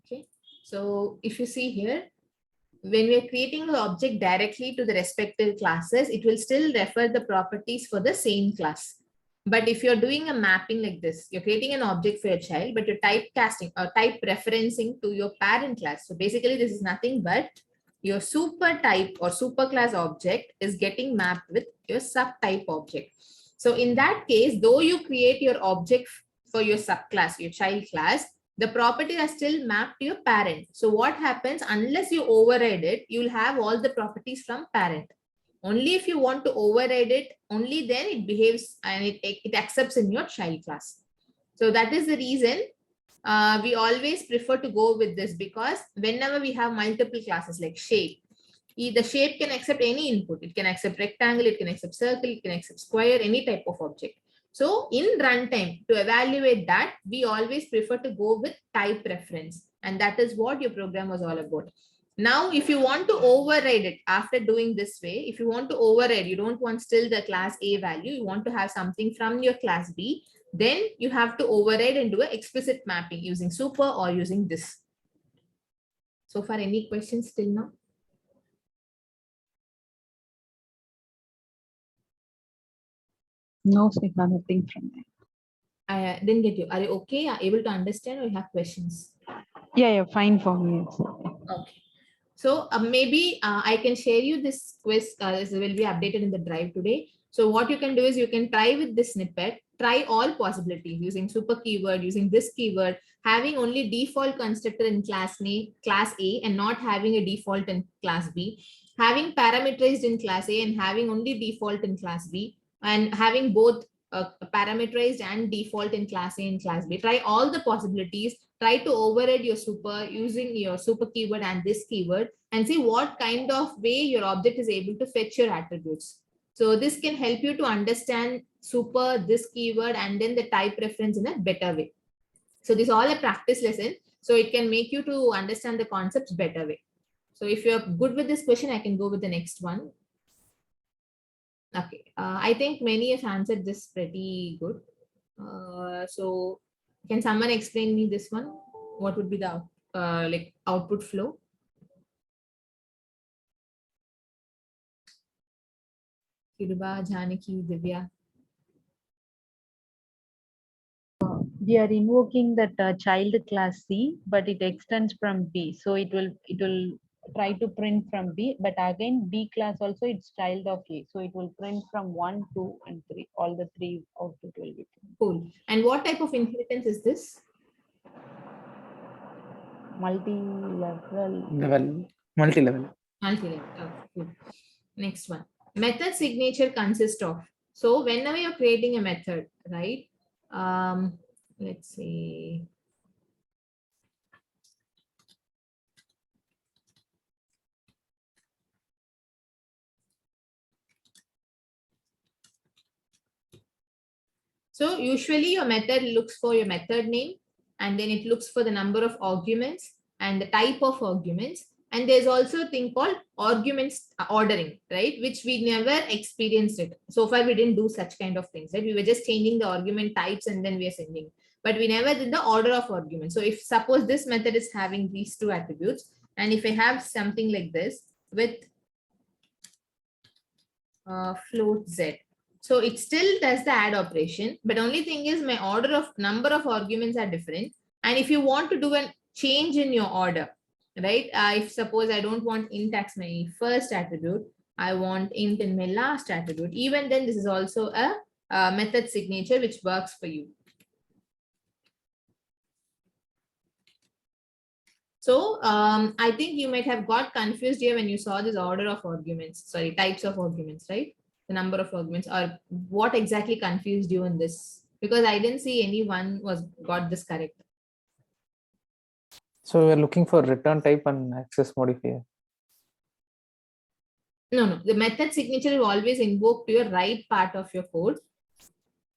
Okay. So if you see here, when we are creating the object directly to the respective classes, it will still refer the properties for the same class. But if you're doing a mapping like this, you're creating an object for your child, but you're typecasting or type referencing to your parent class. So basically, this is nothing but your super type or super class object is getting mapped with your subtype object. So in that case, though you create your object for your subclass, your child class, the properties are still mapped to your parent. So what happens, unless you override it, you'll have all the properties from parent. Only if you want to override it, only then it behaves and it accepts in your child class. So that is the reason we always prefer to go with this, because whenever we have multiple classes like shape, the shape can accept any input. It can accept rectangle, it can accept circle, it can accept square, any type of object. So in runtime, to evaluate that, we always prefer to go with type reference. And that is what your program was all about. Now, if you want to override it after doing this way, if you want to override, you don't want still the class A value, you want to have something from your class B, then you have to override and do an explicit mapping using super or using this. So far, any questions till now? No, Sneha, nothing from there. I didn't get you. Are you okay? Are you able to understand or you have questions? Yeah, fine for me. Okay. So maybe I can share you this quiz. This will be updated in the drive today. So what you can do is you can try with this snippet, try all possibilities using super keyword, using this keyword, having only default constructor in class A and not having a default in class B, having parameterized in class A and having only default in class B, and having both parameterized and default in class A and class B. Try all the possibilities. Try to override your super using your super keyword and this keyword and see what kind of way your object is able to fetch your attributes. So this can help you to understand super, this keyword, and then the type reference in a better way. So this is all a practice lesson. So it can make you to understand the concepts better way. So if you're good with this question, I can go with the next one. Okay, I think many have answered this pretty good. So can someone explain me this one? What would be the like output flow? Kiruba, Janaki, Divya. We are invoking that child class C, but it extends from B. So it will try to print from B, but again B class also it's child of A. So it will print from 1, 2, and 3. All the 3 output will be print. Cool. And what type of inheritance is this? Multi-level. Multi-level. Multi-level. Okay, cool. Next one. Method signature consists of. So whenever you're creating a method, right? Let's see. So usually your method looks for your method name, and then it looks for the number of arguments and the type of arguments. And there's also a thing called arguments ordering, right? Which we never experienced it. So far, we didn't do such kind of things, right? We were just changing the argument types and then we are sending. But we never did the order of arguments. So if suppose this method is having these two attributes, and if I have something like this with float z, so it still does the add operation, but only thing is my order of number of arguments are different. And if you want to do a change in your order, right? If suppose I don't want int as my first attribute, I want int in my last attribute, even then this is also a method signature which works for you. So I think you might have got confused here when you saw this order of arguments, sorry, types of arguments, right? The number of arguments, or what exactly confused you in this? Because I didn't see anyone got this correct. So we're looking for return type and access modifier. No. The method signature will always invoke to your right part of your code.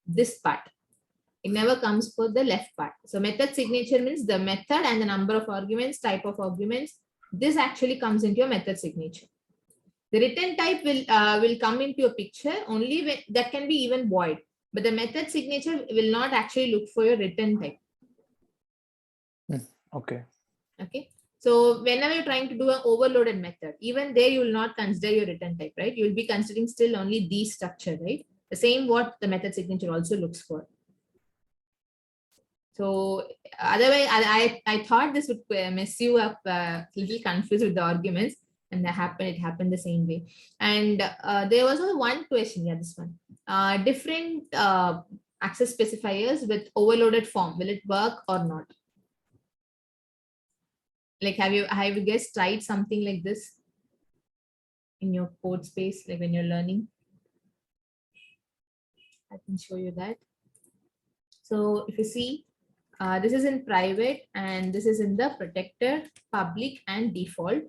This part. It never comes for the left part. So method signature means the method and the number of arguments, type of arguments. This actually comes into your method signature. The return type will come into a picture only when that can be even void. But the method signature will not actually look for your return type. Okay. Okay. So whenever you're trying to do an overloaded method, even there you will not consider your return type, right? You will be considering still only the structure, right? The same what the method signature also looks for. So otherwise, I thought this would mess you up, little confused with the arguments, and it happened the same way. And there was only one question, yeah, this one. Different access specifiers with overloaded form, will it work or not? Like, have you guys tried something like this in your code space, like when you're learning? I can show you that. So if you see, this is in private and this is in the protected, public and default.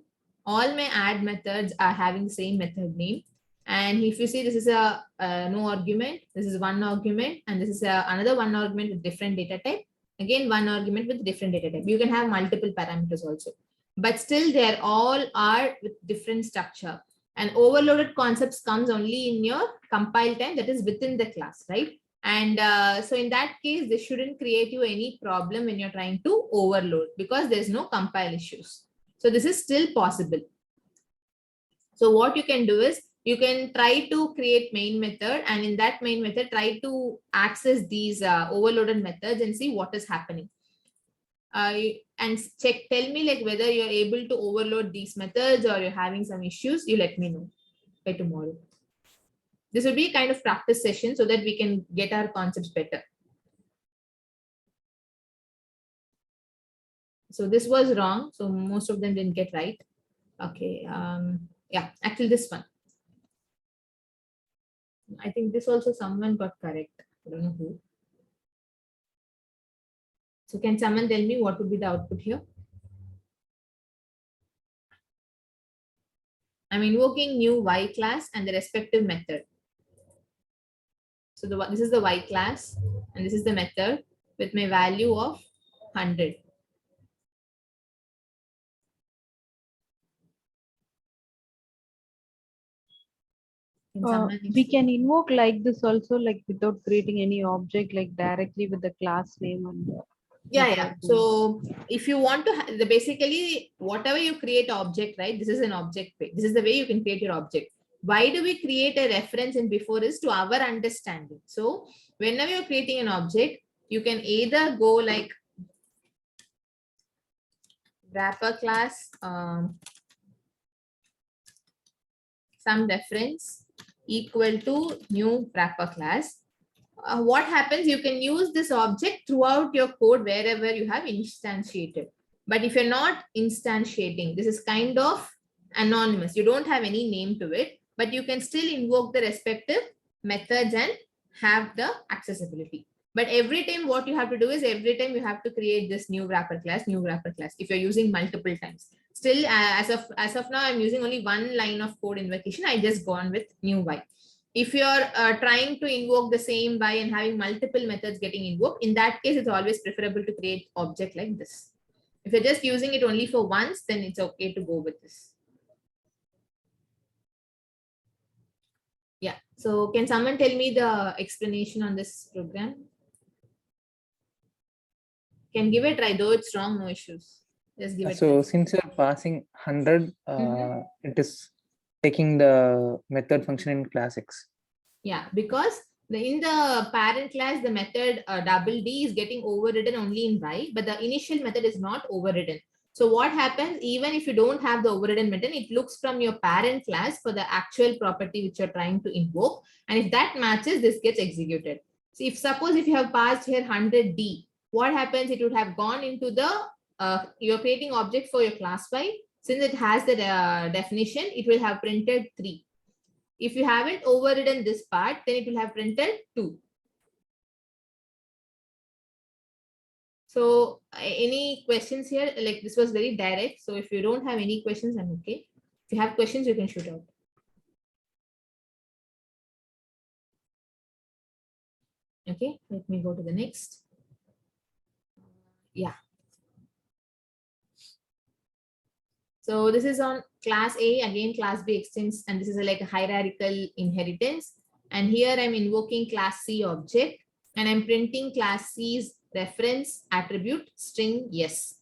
All my add methods are having the same method name. And if you see, this is a no argument, this is one argument, and this is another one argument with different data type. Again, one argument with different data type. You can have multiple parameters also, but still they're all are with different structure. And overloaded concepts comes only in your compile time, that is within the class, right? And so in that case, this shouldn't create you any problem when you're trying to overload, because there's no compile issues. So this is still possible. So what you can do is you can try to create main method, and in that main method, try to access these overloaded methods and see what is happening. And tell me like whether you're able to overload these methods or you're having some issues. You let me know by tomorrow. This will be a kind of practice session so that we can get our concepts better. So this was wrong. So most of them didn't get right. Okay. Yeah, actually this one. I think this also someone got correct. I don't know who. So can someone tell me what would be the output here? I'm invoking new Y class and the respective method. So this is the Y class and this is the method with my value of 100. We can invoke like this also, like without creating any object, like directly with the class name and yeah. So if you want to basically whatever you create object, right? This is an object. This is the way you can create your object. Why do we create a reference in before is to our understanding. So whenever you're creating an object, you can either go like wrapper class, some reference equal to new wrapper class. What happens, you can use this object throughout your code wherever you have instantiated. But if you're not instantiating, this is kind of anonymous. You don't have any name to it, but you can still invoke the respective methods and have the accessibility. But every time what you have to do is every time you have to create this new wrapper class, if you're using multiple times. Still, as of now, I'm using only one line of code invocation. I just gone with new Y. If you're trying to invoke the same by and having multiple methods getting invoked, in that case, it's always preferable to create object like this. If you're just using it only for once, then it's okay to go with this. Yeah. So can someone tell me the explanation on this program? Can give it a try, though it's wrong, no issues. Just give it. So since you're passing 100, it is taking the method function in class X. Yeah, because in the parent class, the method double D is getting overridden only in Y, but the initial method is not overridden. So what happens, even if you don't have the overridden method, it looks from your parent class for the actual property which you're trying to invoke. And if that matches, this gets executed. So suppose if you have passed here 100D, what happens? It would have gone into the, you're creating object for your class Y. Since it has the definition, it will have printed 3. If you haven't overridden this part, then it will have printed 2. So any questions here? Like this was very direct. So if you don't have any questions, I'm okay. If you have questions, you can shoot out. Okay, let me go to the next. Yeah. So this is on class A, again class B extends, and this is like a hierarchical inheritance. And here I'm invoking class C object and I'm printing class C's reference attribute string yes.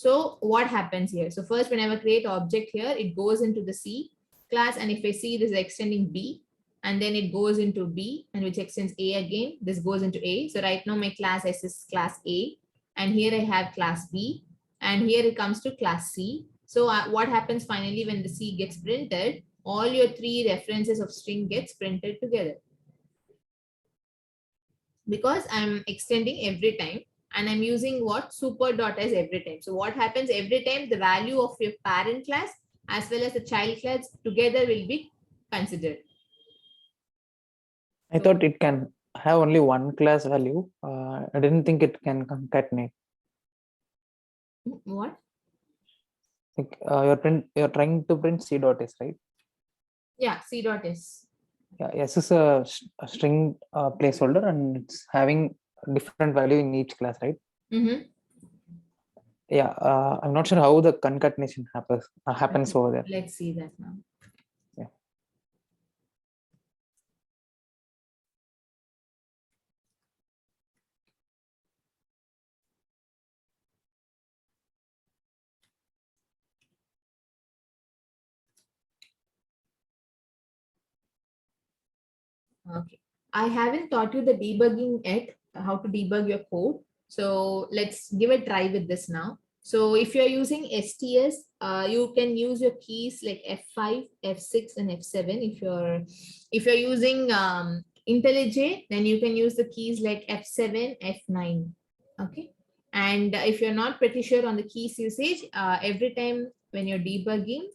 So what happens here? So first, whenever I create object here, it goes into the C class. And if I see this is extending B, and then it goes into B, and which extends A again, this goes into A. So right now my class S is class A, and here I have class B, and here it comes to class C. So what happens finally when the C gets printed? All your three references of string gets printed together, because I'm extending every time, and I'm using what super dot as every time. So what happens every time? The value of your parent class as well as the child class together will be considered. I thought it can have only one class value. I didn't think it can concatenate. What? Like you're trying to print C dot S, right? Yeah, C dot S. Yeah, S is a string placeholder, and it's having different value in each class, right? Mm-hmm. Yeah, I'm not sure how the concatenation happens over there. Let's see that now. Yeah. Okay. I haven't taught you the debugging yet, how to debug your code. So let's give a try with this now. So if you're using STS, you can use your keys like F5, F6, and F7. If you're using IntelliJ, then you can use the keys like F7, F9. Okay. And if you're not pretty sure on the keys usage, every time when you're debugging,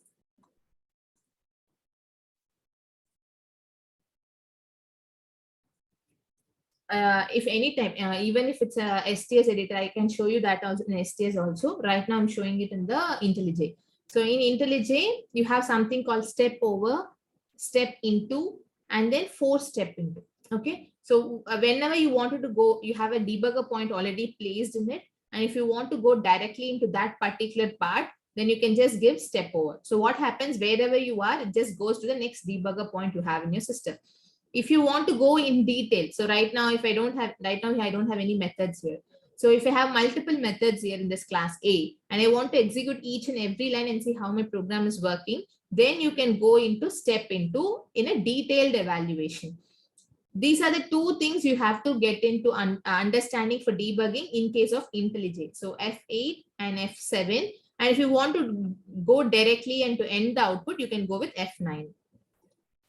if anytime, even if it's a STS editor, I can show you that also in STS also. Right now I'm showing it in the IntelliJ. So in IntelliJ, you have something called step over, step into, and then force step into. Okay. So whenever you wanted to go, you have a debugger point already placed in it. And if you want to go directly into that particular part, then you can just give step over. So what happens wherever you are, it just goes to the next debugger point you have in your system. If you want to go in detail, so right now I don't have any methods here. So if I have multiple methods here in this class A, and I want to execute each and every line and see how my program is working, then you can go into step into in a detailed evaluation. These are the two things you have to get into understanding for debugging in case of IntelliJ. So F8 and F7. And if you want to go directly and to end the output, you can go with F9.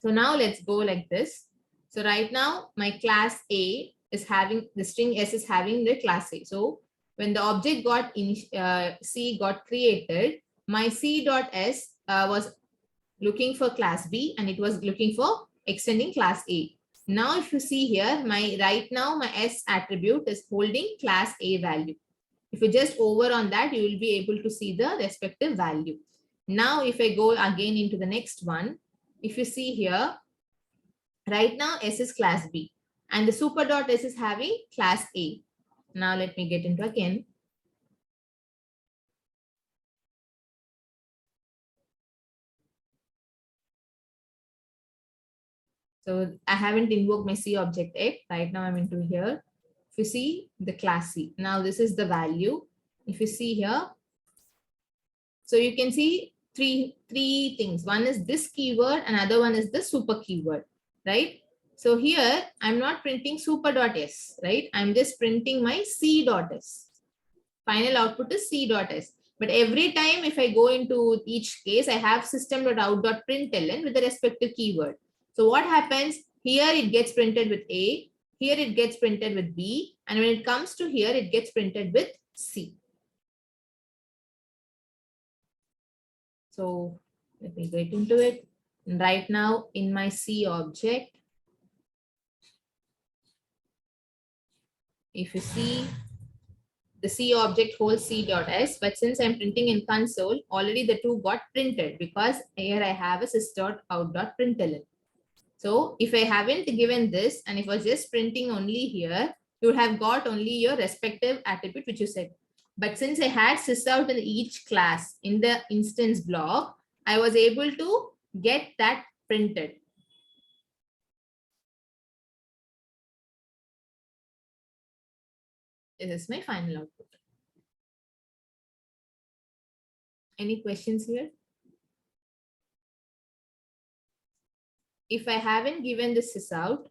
So now let's go like this. So right now my class A is having the string S is having the class A. So when the object got in C got created, my C dot S was looking for class B, and it was looking for extending class A. Now if you see here, right now my S attribute is holding class A value. If you just over on that, you will be able to see the respective value. Now if I go again into the next one, if you see here, right now S is class B, and the super dot S is having class A. Now let me get into again. So I haven't invoked my C object yet. Right now I'm into here. If you see the class C, now this is the value. If you see here, so you can see three things. One is this keyword, another one is the super keyword, right? So here I'm not printing super dot S, right? I'm just printing my C dot S. Final output is C dot S. But every time if I go into each case, I have system.out.println with the respective keyword. So what happens here? It gets printed with A. Here it gets printed with B. And when it comes to here, it gets printed with C. So let me get into it. Right now in my C object, if you see, the C object holds C dot S, but since I'm printing in console, already the two got printed because here I have a sys.out.println. So if I haven't given this, and if I was just printing only here, you would have got only your respective attribute which you said. But since I had sysout in each class in the instance block, I was able to get that printed. This is my final output. Any questions here? If I haven't given this out,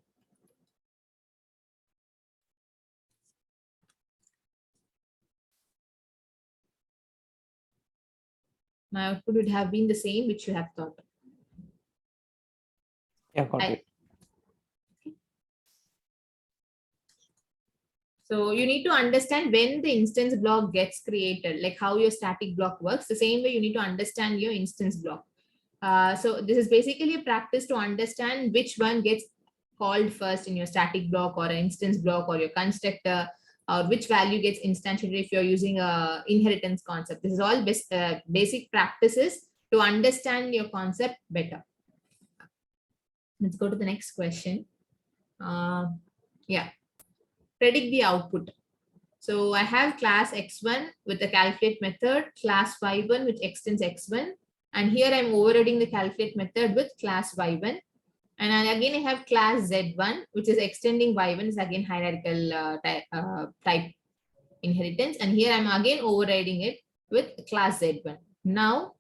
my output would have been the same, which you have thought. Yeah, got it. So you need to understand when the instance block gets created, like how your static block works. The same way you need to understand your instance block. So this is basically a practice to understand which one gets called first in your static block or an instance block or your constructor, or which value gets instantiated if you're using a inheritance concept. This is all basic practices to understand your concept better. Let's go to the next question. Yeah. Predict the output. So I have class x1 with the calculate method, class y1 which extends x1, and here I'm overriding the calculate method with class y1. And again I have class z1 which is extending y1, is again hierarchical type inheritance, and here I'm again overriding it with class z1. Now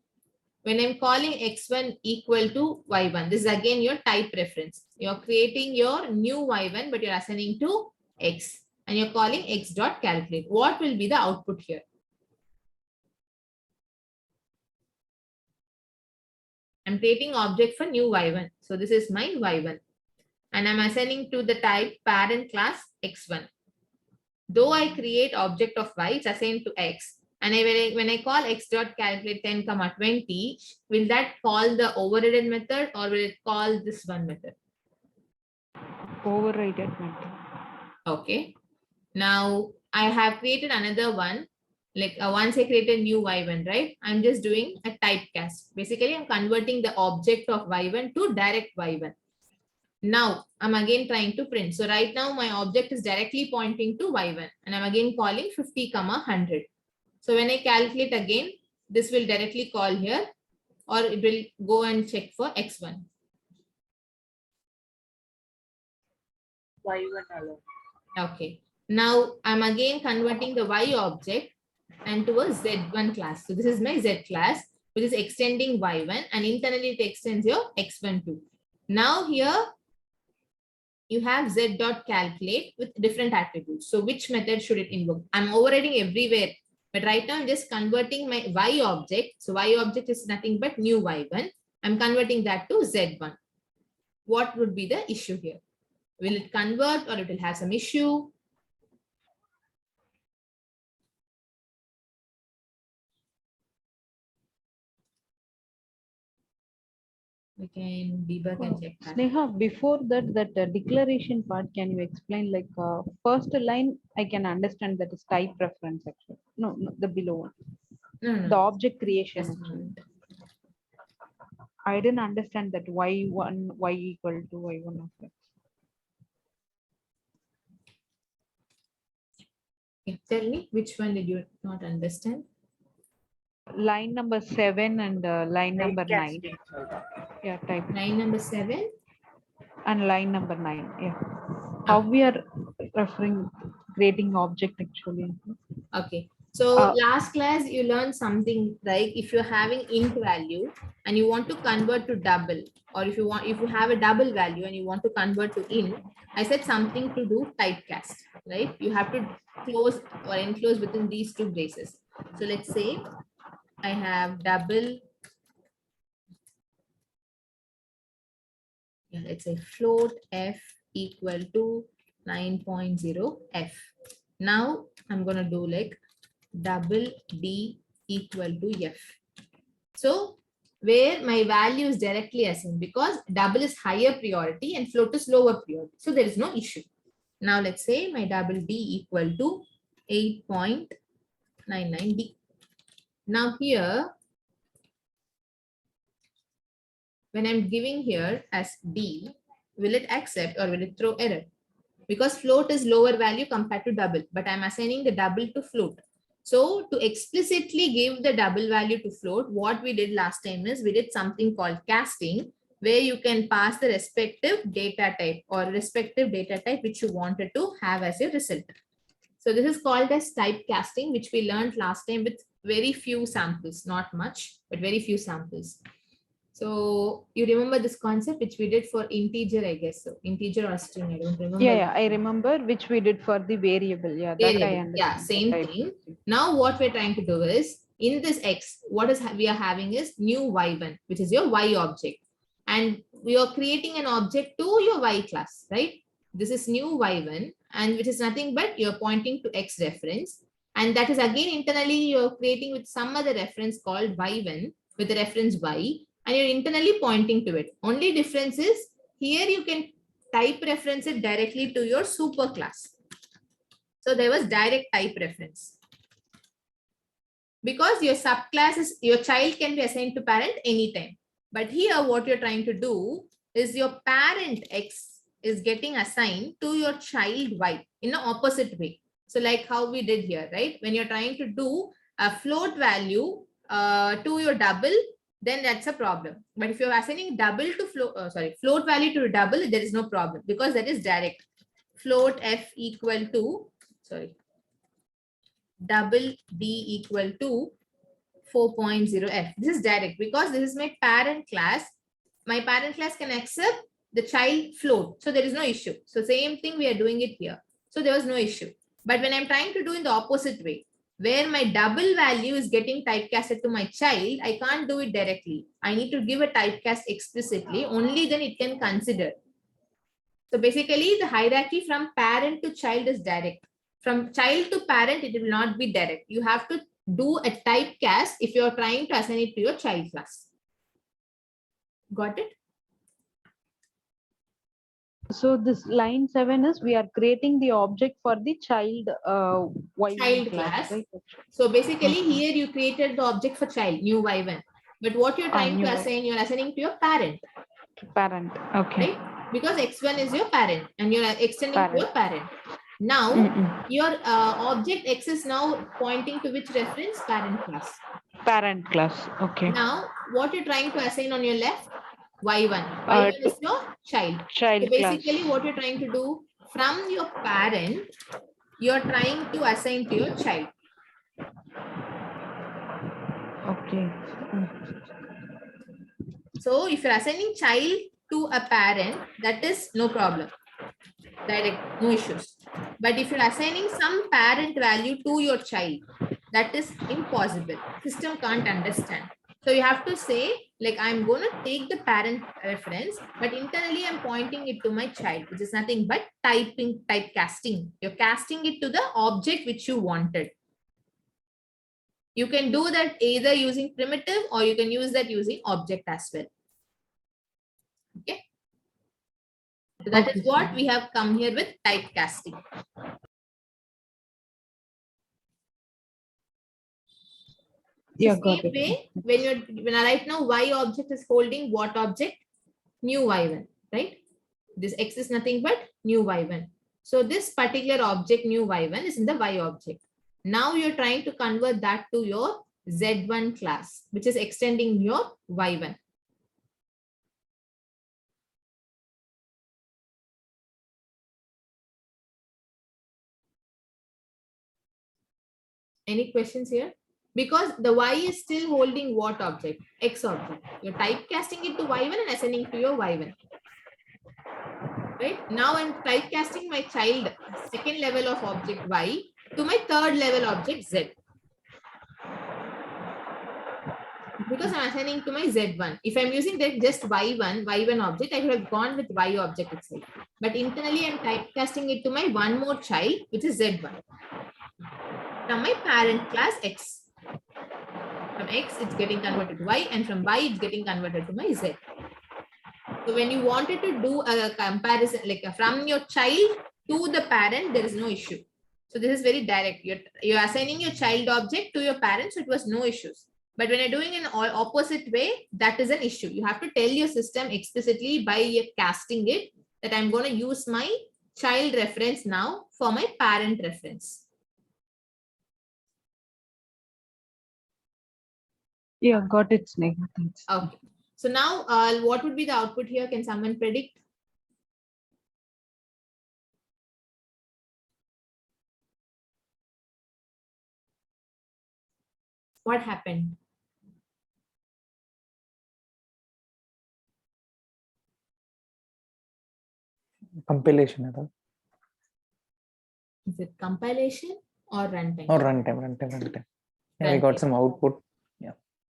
when I'm calling x1 equal to y1, this is again your type reference. You're creating your new y1 but you're assigning to x, and you're calling x dot calculate. What will be the output here? I'm creating object for new y1. So this is my y1, and I'm assigning to the type parent class x1. Though I create object of y, it's assigned to x. And when I call x dot calculate 10, 20, will that call the overridden method or will it call this one method? Overridden method. Okay. Now I have created another one. Like once I create a new y1, right? I'm just doing a typecast. Basically, I'm converting the object of y1 to direct y1. Now I'm again trying to print. So right now my object is directly pointing to y1, and I'm again calling 50, 100. So when I calculate again, this will directly call here, or it will go and check for x1. Y1 alone. Okay. Now I'm again converting the y object and to a z1 class. So this is my z class, which is extending y1, and internally it extends your x1 too. Now here you have z dot calculate with different attributes. So which method should it invoke? I'm overriding everywhere, but right now I'm just converting my y object. So y object is nothing but new y1. I'm converting that to z1. What would be the issue here? Will it convert or it will have some issue? We can debug and check that. Sneha, before that declaration part, can you explain, like first line I can understand that is type reference actually. No, the below one. No. The object creation. Just a Actually. moment. I didn't understand that y1 y equal to y1 of x. Okay, tell me which one did you not understand? Line number 7 and line number 9. Yeah, type. Line number 7. And line number 9. Yeah. How we are referring creating object actually. Okay. So last class you learned something like if you're having int value and you want to convert to double, or if you have a double value and you want to convert to int, I said something to do typecast, right? You have to close or enclose within these two braces. So let's say I have double, yeah, let's say float f equal to 9.0 f. Now I'm going to do like double d equal to f. So where my value is directly assigned, because double is higher priority and float is lower priority. So there is no issue. Now let's say my double d equal to 8.99d. Now here, when I'm giving here as d, will it accept or will it throw error? Because float is lower value compared to double, but I'm assigning the double to float. So to explicitly give the double value to float, what we did last time is we did something called casting, where you can pass the respective data type or respective data type which you wanted to have as a result. So this is called as typecasting, which we learned last time with very few samples, not much, but very few samples. So you remember this concept which we did for integer, I guess so. Integer or string, I don't remember. Yeah, I remember which we did for the variable. Yeah, that I Variable. understand. Yeah, same the thing. typecasting. Now what we're trying to do is, in this X, what is we are having is new Y1, which is your Y object. And we are creating an object to your Y class, right? This is new Y1, and which is nothing but you're pointing to X reference. And that is again internally you're creating with some other reference called Y1 with the reference Y, and you're internally pointing to it. Only difference is here you can type reference it directly to your super class. So there was direct type reference. Because your subclass is, your child can be assigned to parent anytime. But here what you're trying to do is your parent X is getting assigned to your child Y in an opposite way. So like how we did here, right? When you're trying to do a float value to your double, then that's a problem. But if you're assigning double to float value to double, there is no problem because that is direct. Float F equal to, double D equal to 4.0F. This is direct because this is my parent class. My parent class can accept the child float. So there is no issue. So same thing we are doing it here. So there was no issue. But when I'm trying to do in the opposite way, where my double value is getting typecasted to my child, I can't do it directly. I need to give a typecast explicitly. Only then it can consider. So basically the hierarchy from parent to child is direct. From child to parent, it will not be direct. You have to do a typecast if you're trying to assign it to your child class. Got it? So this line 7 is we are creating the object for the child Y1 Child class. right? So basically here you created the object for child, new Y1. But what you're trying to assign, you're assigning to your parent. Parent. Okay. Right? Because X1 is your parent and you're extending to your parent. Now, your object X is now pointing to which reference? Parent class. Parent class. Okay. Now, what you're trying to assign on your left? Y1. Y1 is your child. Child So basically, class. what you're trying to do from your parent, you're trying to assign to your child. Okay. So if you're assigning child to a parent, that is no problem. Direct, no issues. But if you're assigning some parent value to your child, that is impossible. System can't understand. So you have to say, like, I'm going to take the parent reference, but internally I'm pointing it to my child, which is nothing but typecasting. You're casting it to the object which you wanted. You can do that either using primitive or you can use that using object as well. Okay. So that is what we have come here with typecasting. Yeah, So got same it. way, when right now Y object is holding what object? New Y1, right? This X is nothing but new Y1. So this particular object, new Y1, is in the Y object. Now you're trying to convert that to your Z1 class, which is extending your Y1. Any questions here? Because the Y is still holding what object? X object. You're typecasting it to Y1 and assigning to your Y1. Right? Now I'm typecasting my child second level of object Y to my third level object Z. Because I'm assigning to my Z1. If I'm using that just Y1 object, I could have gone with Y object itself. But internally, I'm typecasting it to my one more child, which is Z1. From my parent class X. From X, it's getting converted to Y, and from Y, it's getting converted to my Z. So when you wanted to do a comparison, like from your child to the parent, there is no issue. So this is very direct. You're assigning your child object to your parent, so it was no issues. But when you're doing an opposite way, that is an issue. You have to tell your system explicitly by casting it that I'm going to use my child reference now for my parent reference. Yeah, got it, Sneha. Thanks. Okay. So now what would be the output here? Can someone predict? what happened? Compilation or Is it compilation or runtime? runtime. Yeah, we got Runtime. some output.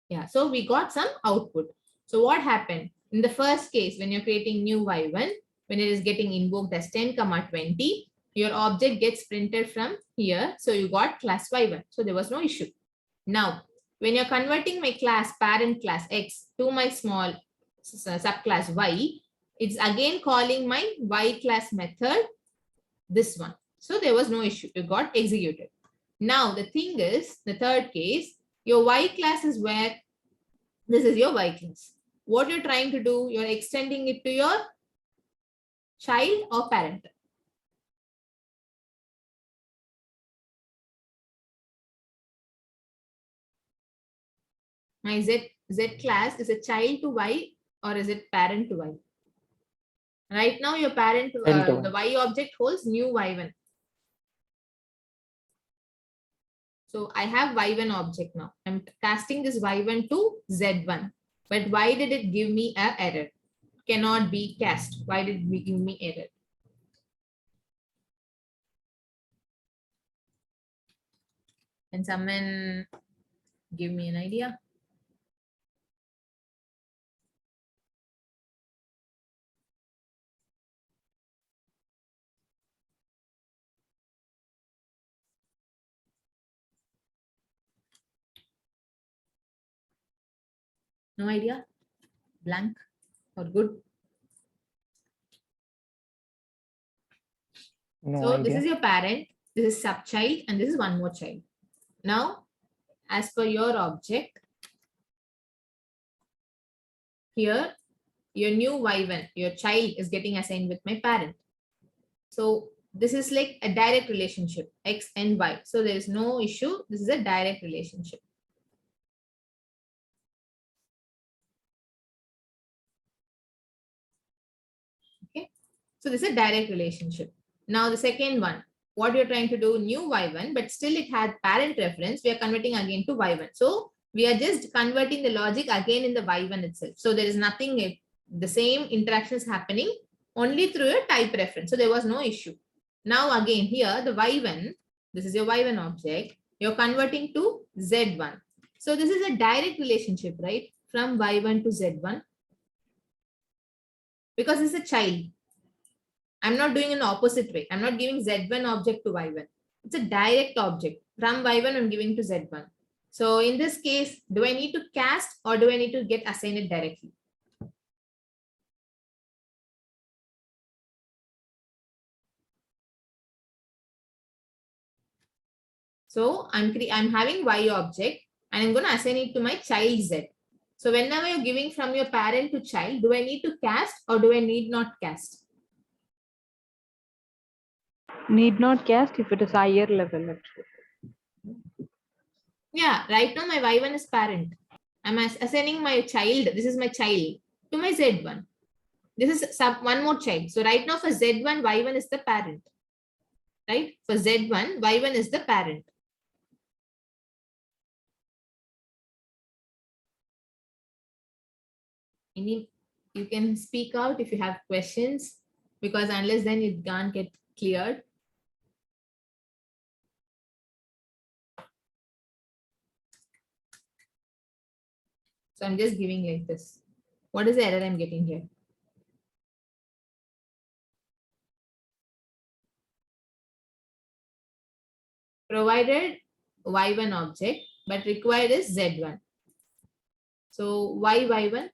Yeah, so we got some output. So what happened? In the first case, when you're creating new y1, when it is getting invoked as 10, 20, your object gets printed from here. So you got class y1. So there was no issue. Now, when you're converting my class, parent class x to my small subclass y, it's again calling my y class method, this one. So there was no issue. It got executed. Now, the thing is, the third case, your y class is where this is your y class. What you're trying to do, you're extending it to your child or parent. My z class is a child to y or is it parent to y? Right now, your parent, the y object holds new y1. So I have y1 object now. I'm casting this y1 to z1. But why did it give me an error? Cannot be cast. Why did it give me error? Can someone give me an idea? No idea? Blank or good? No So idea. this is your parent, this is subchild, and this is one more child. Now, as per your object, here, your new y1, your child is getting assigned with my parent. So this is like a direct relationship, x and y. So there is no issue. This is a direct relationship. Okay. So this is a direct relationship. Now the second one, what you're trying to do, new y1, but still it had parent reference. We are converting again to y1. So we are just converting the logic again in the y1 itself. So there is nothing, the same interactions happening only through a type reference. So there was no issue. Now again here, the y1, this is your y1 object, you're converting to z1. So this is a direct relationship, right? From y1 to z1. Because it's a child. I'm not doing an opposite way. I'm not giving z1 object to y1. It's a direct object. From y1, I'm giving to z1. So in this case, do I need to cast or do I need to get assigned it directly? So I'm having y object and I'm going to assign it to my child z. So whenever you're giving from your parent to child, do I need to cast or do I need not cast? Need not cast if it is higher level actually. Yeah, right now my y1 is parent. I'm assigning my child, this is my child, to my z1. This is one more child. So right now for z1, y1 is the parent. Right? For z1, y1 is the parent. You can speak out if you have questions, because unless then it can't get cleared. So I'm just giving like this. What is the error I'm getting here? Provided y1 object, but required is z1. So why y1?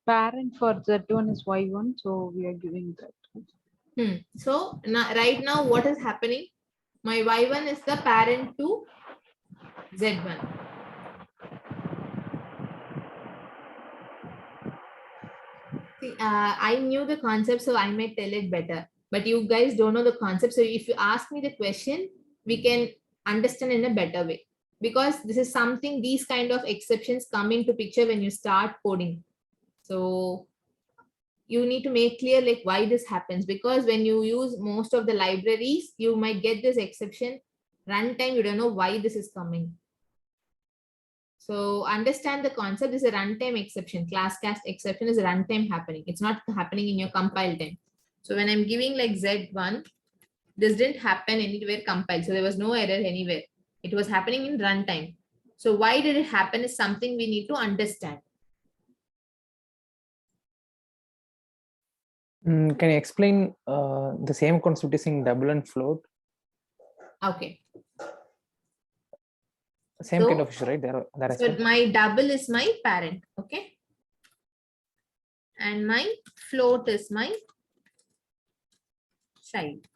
Parent for Z1 is Y1, so we are giving that. So now, right now, what is happening? My y1 is the parent to z1. See, I knew the concept, so I might tell it better. But you guys don't know the concept. So if you ask me the question, we can understand in a better way. because this is something, these kind of exceptions come into picture when you start coding. So you need to make clear like why this happens, because when you use most of the libraries, you might get this exception. Runtime, you don't know why this is coming. So understand the concept. This is a runtime exception. Class cast exception is a runtime happening. It's not happening in your compile time. So when I'm giving like Z1, this didn't happen anywhere compiled. So there was no error anywhere. It was happening in runtime. So why did it happen is something we need to understand. Can you explain the same concept is in double and float? Okay. Same So, kind of issue, right? There as so well. my double is my parent, okay? And my float is my child.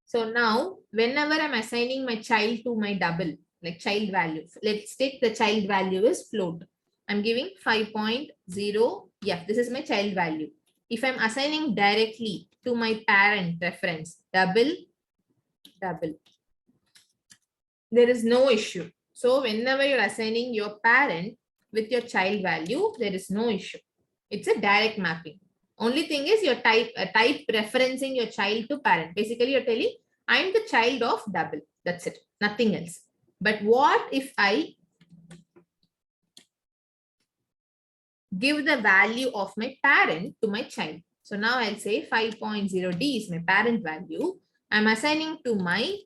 So now, whenever I'm assigning my child to my double, like child value, let's take the child value is float. I'm giving 5.0. Yeah, this is my child value. If I'm assigning directly to my parent reference, double, there is no issue. So whenever you're assigning your parent with your child value, there is no issue. It's a direct mapping. Only thing is your type referencing your child to parent. Basically, you're telling I'm the child of double. That's it. Nothing else. But what if I give the value of my parent to my child? So now I'll say 5.0D is my parent value. I'm assigning to my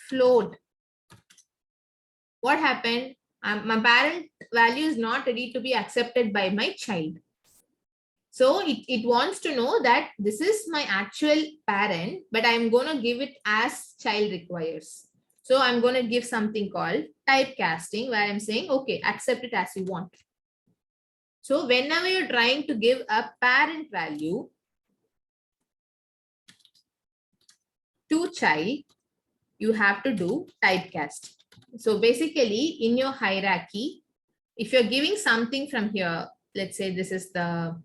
float. What happened? My parent value is not ready to be accepted by my child. So it wants to know that this is my actual parent, but I'm going to give it as child requires. So I'm going to give something called typecasting, where I'm saying, okay, accept it as you want. So whenever you're trying to give a parent value to child, you have to do typecast. So basically in your hierarchy, if you're giving something from here, let's say this is the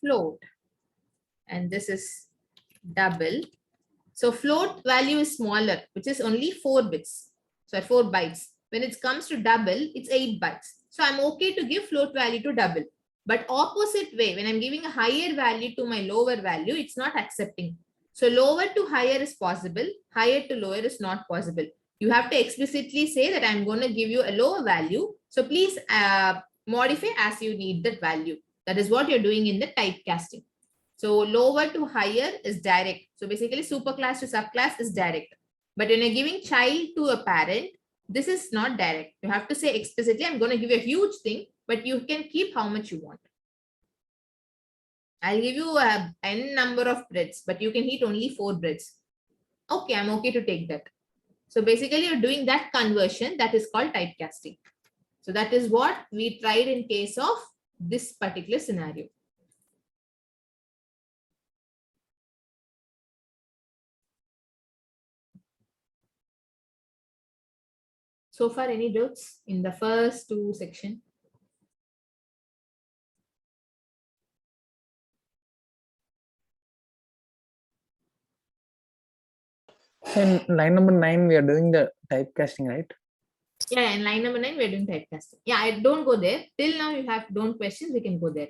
float and this is double. So float value is smaller, which is only 4 bits. So 4 bytes. When it comes to double, it's 8 bytes. So I'm okay to give float value to double. But opposite way, when I'm giving a higher value to my lower value, it's not accepting. So lower to higher is possible. Higher to lower is not possible. You have to explicitly say that I'm going to give you a lower value. So please modify as you need that value. That is what you're doing in the typecasting. So lower to higher is direct. So basically superclass to subclass is direct. But when you're giving child to a parent, this is not direct. You have to say explicitly, I'm going to give you a huge thing, but you can keep how much you want. I'll give you a n number of breads, but you can eat only 4 breads. Okay, I'm okay to take that. So basically you're doing that conversion, that is called typecasting. So that is what we tried in case of this particular scenario. So far, any doubts in the first 2 sections? In line number 9, we are doing the typecasting, right? Yeah, in line number 9, we're doing typecasting. Yeah, I don't go there. Till now, you have don't questions, we can go there.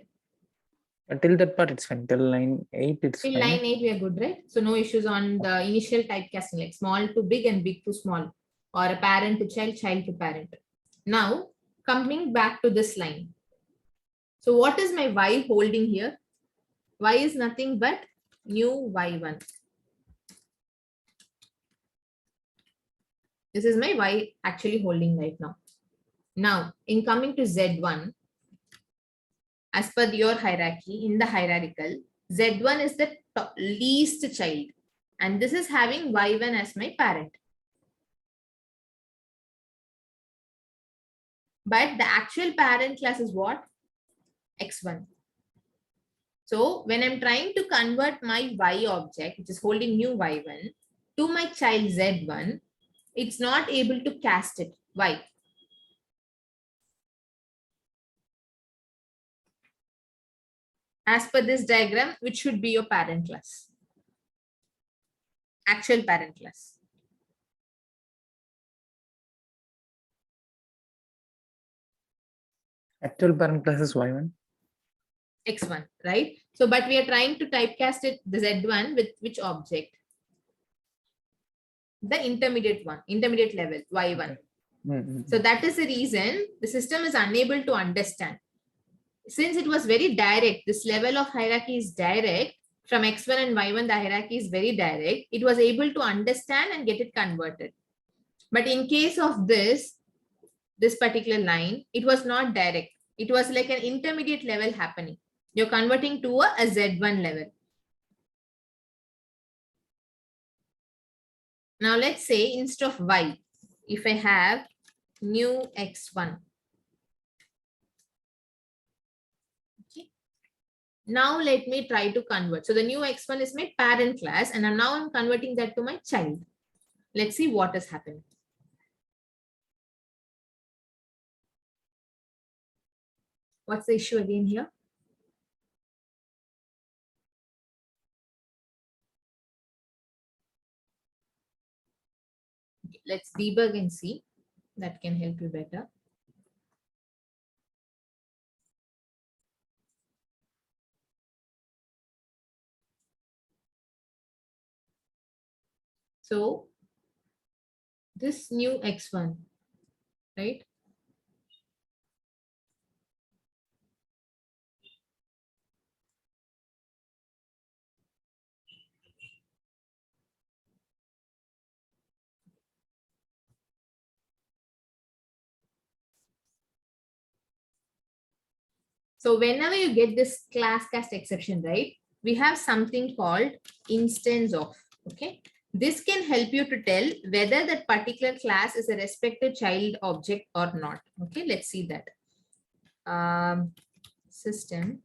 Till that part, it's fine. Till line 8, it's Till fine. line 8, we are good, right? So no issues on the initial typecasting, like small to big and big to small, or a parent to child, child to parent. Now, coming back to this line. So what is my y holding here? Y is nothing but new y1. This is my y actually holding right now. Now, in coming to Z1, as per your hierarchy, in the hierarchical, Z1 is the least child. And this is having Y1 as my parent. But the actual parent class is what? X1. So when I'm trying to convert my Y object, which is holding new Y1, to my child Z1, it's not able to cast it. Why? As per this diagram, which should be your parent class? Actual parent class. Actual parent class is y1. X1, right? So, but we are trying to typecast it, the Z1 with which object? The intermediate one, intermediate level, Y1. Mm-hmm. So that is the reason the system is unable to understand. Since it was very direct, this level of hierarchy is direct, from X1 and Y1, the hierarchy is very direct. It was able to understand and get it converted. But in case of this particular line, it was not direct. It was like an intermediate level happening. You're converting to a Z1 level. Now let's say instead of Y, if I have new X1. Okay. Now let me try to convert. So the new X1 is my parent class, and now I'm converting that to my child. Let's see what has happened. What's the issue again here? Let's debug and see. That can help you better. So this new X1, right? So whenever you get this class cast exception, right, we have something called instance of, okay? This can help you to tell whether that particular class is a respective child object or not. Okay, let's see that. System.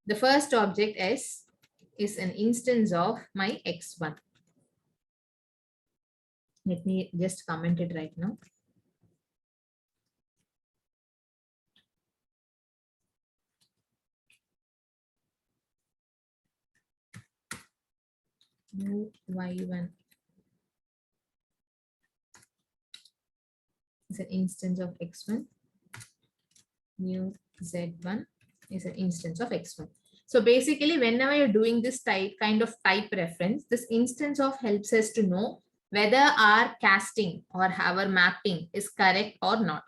The first object S is an instance of my X1. Let me just comment it right now. New Y1 is an instance of X1. New Z1 is an instance of X1. So basically, whenever you're doing this kind of type reference, this instance of helps us to know whether our casting or our mapping is correct or not.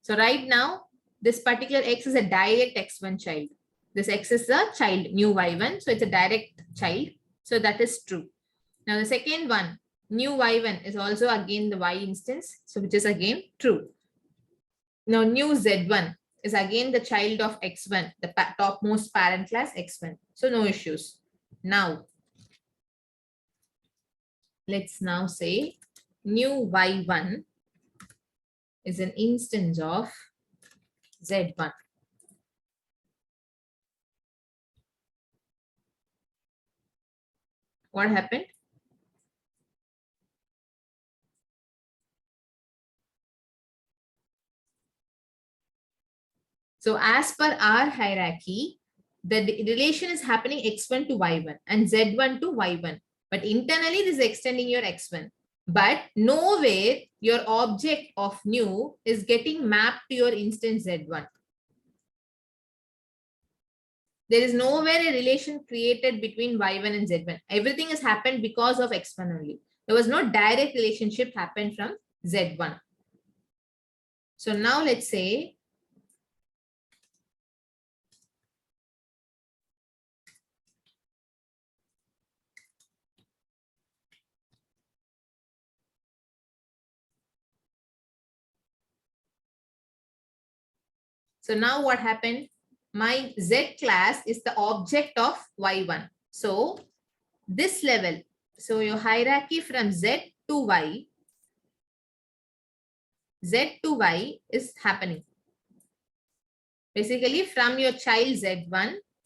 So right now, this particular X is a direct X1 child. This X is a child, new Y1. So it's a direct child. So that is true. Now the second one, new Y1 is also again the Y instance. So which is again true. Now new Z1 is again the child of X1, the topmost parent class X1. So no issues. Now, let's now say new Y1 is an instance of Z1. What happened? So as per our hierarchy, the relation is happening X1 to Y1 and Z1 to Y1. But internally, this is extending your X1. But nowhere your object of new is getting mapped to your instance Z1. There is nowhere a relation created between Y1 and Z1. Everything has happened because of X1 only. There was no direct relationship happened from Z1. So now let's say so now what happened? My Z class is the object of Y1. So this level, so your hierarchy from Z to Y, Z to Y is happening. Basically from your child Z1